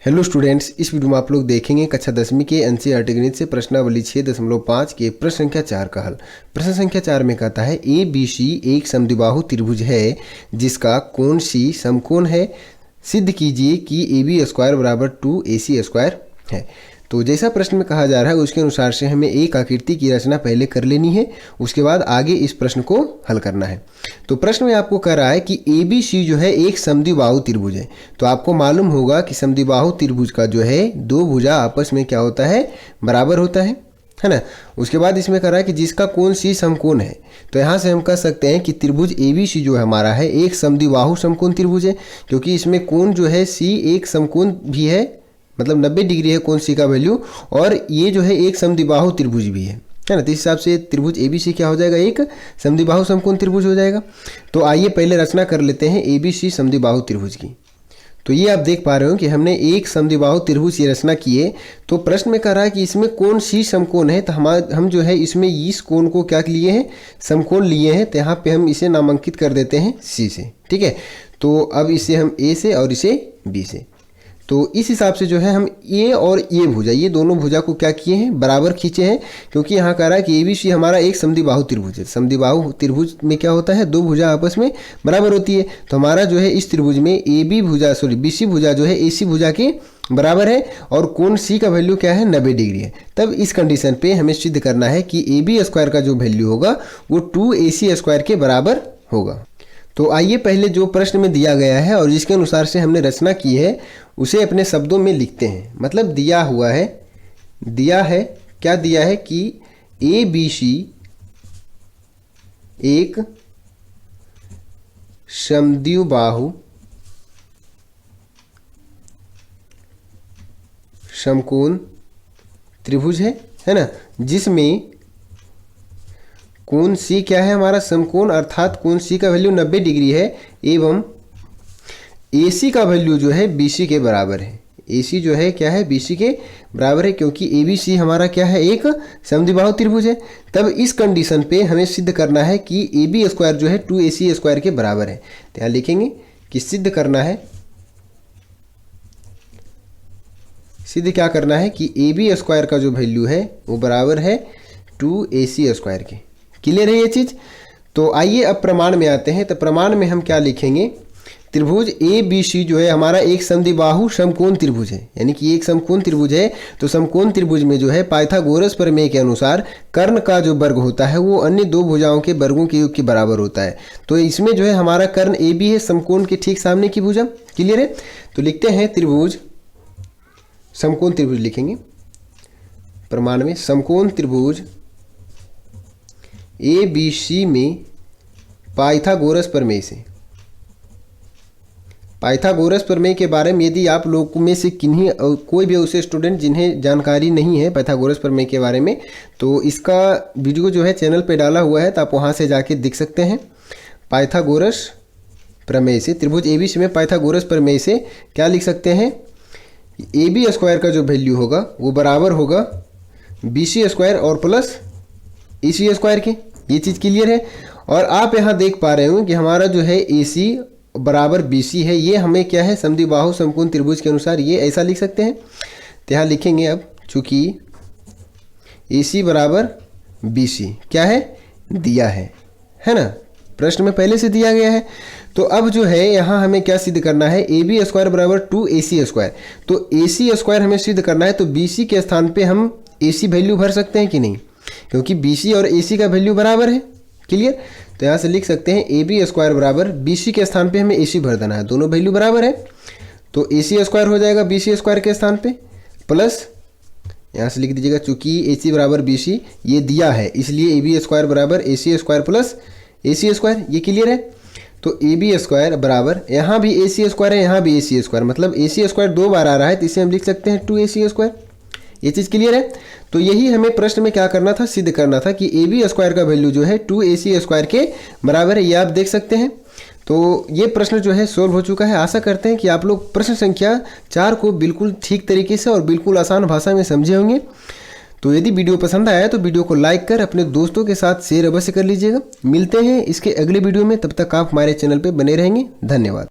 Hello students, इस video में आप लोग देखेंगे कक्षा 10वीं के एनसीईआरटी गणित से प्रश्नावली 6.5 के प्रश्न संख्या 4 का हल। प्रश्न संख्या 4 में कहता है ए बी सी एक समद्विबाहु त्रिभुज है जिसका कोण सी समकोण है। सिद्ध कीजिए कि ए बी स्क्वायर बराबर 2AC स्क्वायर है। तो जैसा प्रश्न में कहा जा रहा है उसके अनुसार से हमें एक आकृति की रचना पहले कर लेनी है, उसके बाद आगे इस प्रश्न को हल करना है। तो प्रश्न में आपको कह रहा है कि ए बी सी जो है एक समद्विबाहु त्रिभुज है। तो आपको मालूम होगा कि समद्विबाहु त्रिभुज का जो है दो भुजा आपस में क्या होता है, बराबर होता है ना। उसके बाद इसमें कह रहा है कि जिसका कोण सी समकोण है। तो यहाँ से हम कह सकते हैं कि त्रिभुज ए बी सी जो है हमारा है एक समद्विबाहु समकोण त्रिभुज है, क्योंकि इसमें कोण जो है सी एक समकोण भी है, मतलब 90 डिग्री है कोण सी का वैल्यू, और ये जो है एक समद्विबाहु त्रिभुज भी है ना। तो इस हिसाब से त्रिभुज ए बी सी क्या हो जाएगा, एक समद्विबाहु समकोण त्रिभुज हो जाएगा। तो आइए पहले रचना कर लेते हैं ए बी सी समद्विबाहु त्रिभुज की। तो ये आप देख पा रहे हो कि हमने एक समद्विबाहु त्रिभुज की रचना की है। तो प्रश्न में कह रहा है कि इसमें कोण सी समकोण है, तो हम जो है इसमें इस कोण को क्या लिए हैं, समकोण लिए हैं। तो यहाँ पे हम इसे नामांकित कर देते हैं सी से, ठीक है। तो अब इसे हम ए से और इसे बी से, तो इस हिसाब से जो है हम ए और ये भुजा, ये दोनों भुजा को क्या किए हैं, बराबर खींचे हैं। क्योंकि यहाँ कह रहा है कि ए बी सी हमारा एक समद्विबाहु त्रिभुज है। समद्विबाहु त्रिभुज में क्या होता है, दो भुजा आपस में बराबर होती है। तो हमारा जो है इस त्रिभुज में ए बी भुजा बी सी भुजा जो है ए सी भुजा के बराबर है, और कोण सी का वैल्यू क्या है, 90 डिग्री है। तब इस कंडीशन पे हमें सिद्ध करना है कि ए बी स्क्वायर का जो वैल्यू होगा वो 2AC स्क्वायर के बराबर होगा। तो आइए पहले जो प्रश्न में दिया गया है और जिसके अनुसार से हमने रचना की है उसे अपने शब्दों में लिखते हैं। मतलब दिया है क्या दिया है कि ए बी सी एक समद्विबाहु समकोण त्रिभुज है ना, जिसमें कोण सी क्या है हमारा, समकोण, अर्थात कोण सी का वैल्यू 90 डिग्री है, एवं AC का वैल्यू जो है BC के बराबर है। AC जो है क्या है, BC के बराबर है, क्योंकि ABC हमारा क्या है, एक समद्विबाहु त्रिभुज है। तब इस कंडीशन पे हमें सिद्ध करना है कि AB स्क्वायर जो है 2AC स्क्वायर के बराबर है। तो यहाँ लिखेंगे कि सिद्ध करना है, सिद्ध क्या करना है कि AB स्क्वायर का जो वैल्यू है वो बराबर है 2AC स्क्वायर के। क्लियर है ये चीज़। तो आइए अब प्रमाण में आते हैं। तो प्रमाण में हम क्या लिखेंगे, त्रिभुज ए बी सी जो है हमारा एक समद्विबाहु समकोण त्रिभुज है, यानी कि एक समकोण त्रिभुज है। तो समकोण त्रिभुज में जो है पाइथागोरस प्रमेय के अनुसार कर्ण का जो वर्ग होता है वो अन्य दो भुजाओं के वर्गों के योग के बराबर होता है। तो इसमें जो है हमारा कर्ण ए बी है, समकोण के ठीक सामने की भुजा। क्लियर है। तो लिखते हैं त्रिभुज समकोण त्रिभुज, लिखेंगे प्रमाण में समकोण त्रिभुज ए बी सी में पाइथागोरस प्रमेय से। पाइथागोरस प्रमेय के बारे में यदि आप लोगों में से किन्हीं कोई भी ऐसे स्टूडेंट जिन्हें जानकारी नहीं है पाइथागोरस प्रमेय के बारे में, तो इसका वीडियो जो है चैनल पे डाला हुआ है, तो आप वहाँ से जाके देख सकते हैं। पाइथागोरस प्रमेय से त्रिभुज ए बी सी में पाइथागोरस प्रमेय से क्या लिख सकते हैं, ए बी स्क्वायर का जो वैल्यू होगा वो बराबर होगा BC स्क्वायर और प्लस AC स्क्वायर के। ये चीज़ क्लियर है। और आप यहाँ देख पा रहे हो कि हमारा जो है AC बराबर BC है, ये हमें क्या है, समद्विबाहु समकोण त्रिभुज के अनुसार ये ऐसा लिख सकते हैं। तो यहाँ लिखेंगे अब, चूंकि AC बराबर BC क्या है, दिया है ना, प्रश्न में पहले से दिया गया है। तो अब जो है यहाँ हमें क्या सिद्ध करना है, ए बी स्क्वायर बराबर 2AC स्क्वायर। तो AC स्क्वायर हमें सिद्ध करना है, तो BC के स्थान पे हम AC वैल्यू भर सकते हैं कि नहीं, क्योंकि BC और AC का वैल्यू बराबर है। क्लियर। तो यहाँ से लिख सकते हैं ए बी स्क्वायर बराबर BC के स्थान पे हमें AC भर देना है, दोनों वैल्यू बराबर है। तो AC स्क्वायर हो जाएगा BC स्क्वायर के स्थान पे, प्लस यहाँ से लिख दीजिएगा चूंकि AC बराबर BC ये दिया है, इसलिए AB स्क्वायर बराबर AC square plus AC square. ये क्लियर है। तो AB स्क्वायर बराबर, यहाँ भी AC स्क्वायर है, यहाँ भी AC स्क्वायर, मतलब AC स्क्वायर दो बार आ रहा है, तो इसे हम लिख सकते हैं 2AC स्क्वायर। ये चीज़ क्लियर है। तो यही हमें प्रश्न में क्या करना था, सिद्ध करना था कि AB स्क्वायर का वैल्यू जो है 2AC स्क्वायर के बराबर है। ये आप देख सकते हैं। तो ये प्रश्न जो है सोल्व हो चुका है। आशा करते हैं कि आप लोग प्रश्न संख्या 4 को बिल्कुल ठीक तरीके से और बिल्कुल आसान भाषा में समझे होंगे। तो यदि वीडियो पसंद आया तो वीडियो को लाइक कर अपने दोस्तों के साथ शेयर अवश्य कर लीजिएगा। मिलते हैं इसके अगले वीडियो में, तब तक आप हमारे चैनल पर बने रहेंगे। धन्यवाद।